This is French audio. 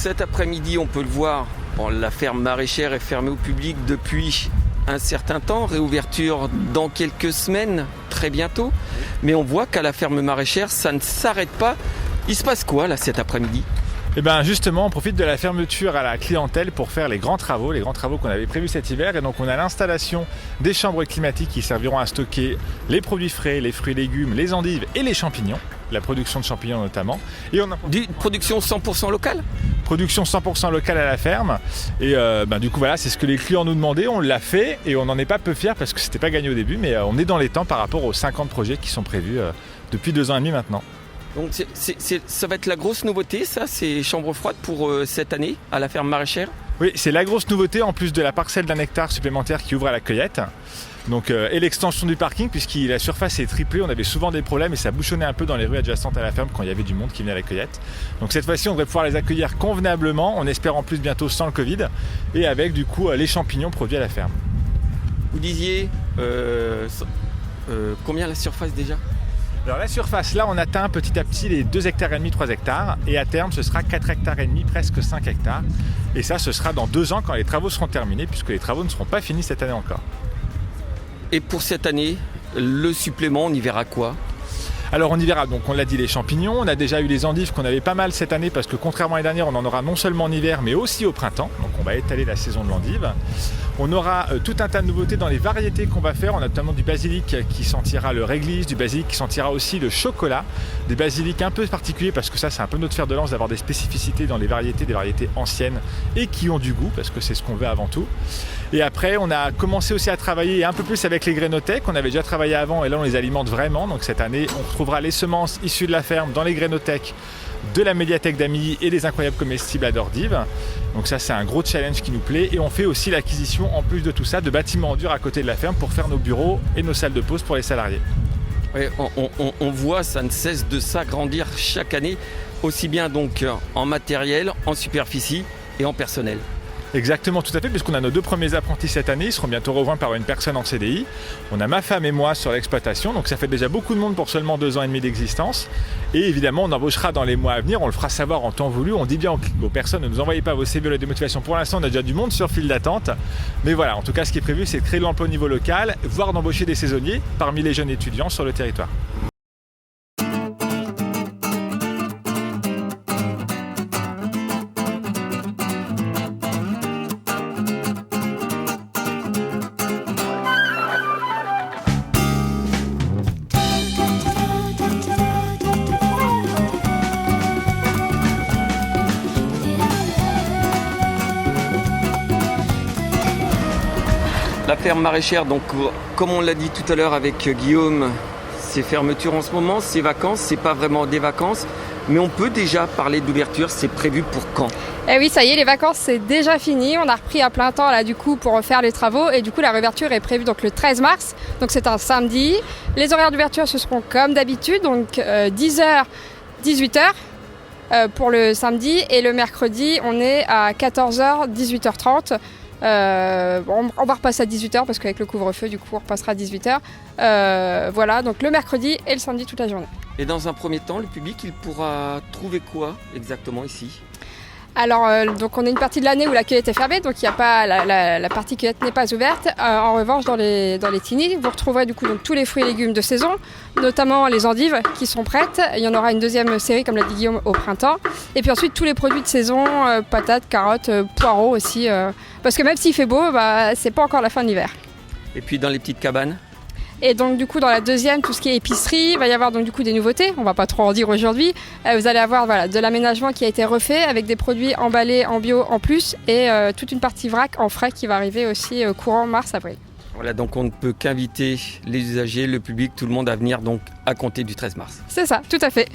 cet après-midi, on peut le voir, la ferme maraîchère est fermée au public depuis un certain temps, réouverture dans quelques semaines, très bientôt. Mais on voit qu'à la ferme maraîchère, ça ne s'arrête pas. Il se passe quoi là cet après-midi ? Eh bien justement, on profite de la fermeture à la clientèle pour faire les grands travaux qu'on avait prévus cet hiver. Et donc on a l'installation des chambres climatiques qui serviront à stocker les produits frais, les fruits et légumes, les endives et les champignons, la production de champignons notamment. Et on a production 100% locale ? Production 100% locale à la ferme. Et du coup voilà, c'est ce que les clients nous demandaient, on l'a fait et on n'en est pas peu fiers parce que c'était pas gagné au début, mais on est dans les temps par rapport aux 50 projets qui sont prévus depuis 2 ans et demi maintenant. Donc ça va être la grosse nouveauté, ça, ces chambres froides pour cette année à la ferme maraîchère ? Oui, c'est la grosse nouveauté en plus de la parcelle d'1 hectare supplémentaire qui ouvre à la cueillette. Donc, et l'extension du parking puisque la surface est triplée, on avait souvent des problèmes et ça bouchonnait un peu dans les rues adjacentes à la ferme quand il y avait du monde qui venait à la cueillette. Donc cette fois-ci on devrait pouvoir les accueillir convenablement, on espère en plus bientôt sans le Covid et avec du coup les champignons produits à la ferme. Vous disiez combien la surface déjà ? Alors la surface, là on atteint petit à petit les 2,5 hectares, 3 hectares et à terme ce sera 4,5 hectares, presque 5 hectares. Et ça ce sera dans 2 ans quand les travaux seront terminés puisque les travaux ne seront pas finis cette année encore. Et pour cette année, le supplément, on y verra quoi ? Alors on y verra, donc on l'a dit, les champignons, on a déjà eu les endives qu'on avait pas mal cette année parce que contrairement à l'année dernière on en aura non seulement en hiver mais aussi au printemps, donc on va étaler la saison de l'endive. On aura tout un tas de nouveautés dans les variétés qu'on va faire, on a notamment du basilic qui sentira le réglisse, du basilic qui sentira aussi le chocolat, des basilics un peu particuliers parce que ça c'est un peu notre fer de lance d'avoir des spécificités dans les variétés, des variétés anciennes et qui ont du goût parce que c'est ce qu'on veut avant tout. Et après on a commencé aussi à travailler un peu plus avec les grainothèques, on avait déjà travaillé avant et là on les alimente vraiment, donc cette année on retrouvera les semences issues de la ferme dans les grainothèques de la médiathèque d'Amilly et des incroyables comestibles à Dordives. Donc ça c'est un gros challenge qui nous plaît et on fait aussi l'acquisition en plus de tout ça de bâtiments en dur à côté de la ferme pour faire nos bureaux et nos salles de pause pour les salariés. Oui, on voit ça ne cesse de s'agrandir chaque année, aussi bien donc en matériel, en superficie et en personnel. Exactement, tout à fait, puisqu'on a nos 2 premiers apprentis cette année, ils seront bientôt rejoints par une personne en CDI. On a ma femme et moi sur l'exploitation, donc ça fait déjà beaucoup de monde pour seulement 2 ans et demi d'existence. Et évidemment, on embauchera dans les mois à venir, on le fera savoir en temps voulu. On dit bien aux personnes, ne nous envoyez pas vos CV de motivation. Pour l'instant, on a déjà du monde sur file d'attente. Mais voilà, en tout cas, ce qui est prévu, c'est de créer de l'emploi au niveau local, voire d'embaucher des saisonniers parmi les jeunes étudiants sur le territoire. La ferme maraîchère, donc comme on l'a dit tout à l'heure avec Guillaume, c'est fermeture en ce moment, c'est vacances, c'est pas vraiment des vacances, mais on peut déjà parler d'ouverture, c'est prévu pour quand ? Eh oui, ça y est, les vacances c'est déjà fini, on a repris à plein temps là du coup pour refaire les travaux et du coup la réouverture est prévue donc le 13 mars, donc c'est un samedi. Les horaires d'ouverture ce seront comme d'habitude, donc 10h, 18h pour le samedi et le mercredi on est à 14h, 18h30. On va repasser à 18h parce qu'avec le couvre-feu du coup on repassera à 18h. Voilà, donc le mercredi et le samedi toute la journée. Et dans un premier temps, le public il pourra trouver quoi exactement ici ? Alors, donc on a une partie de l'année où la cueillette est fermée, donc il y a pas la partie cueillette n'est pas ouverte. En revanche, dans les tinis, vous retrouverez du coup donc tous les fruits et légumes de saison, notamment les endives qui sont prêtes. Il y en aura une deuxième série, comme l'a dit Guillaume, au printemps. Et puis ensuite tous les produits de saison, patates, carottes, poireaux aussi, parce que même s'il fait beau, c'est pas encore la fin de l'hiver. Et puis dans les petites cabanes ? Et donc du coup dans la deuxième, tout ce qui est épicerie, il va y avoir donc du coup des nouveautés, on va pas trop en dire aujourd'hui. Vous allez avoir de l'aménagement qui a été refait avec des produits emballés en bio en plus et toute une partie vrac en frais qui va arriver aussi courant mars-avril. Voilà, donc on ne peut qu'inviter les usagers, le public, tout le monde à venir donc à compter du 13 mars. C'est ça, tout à fait.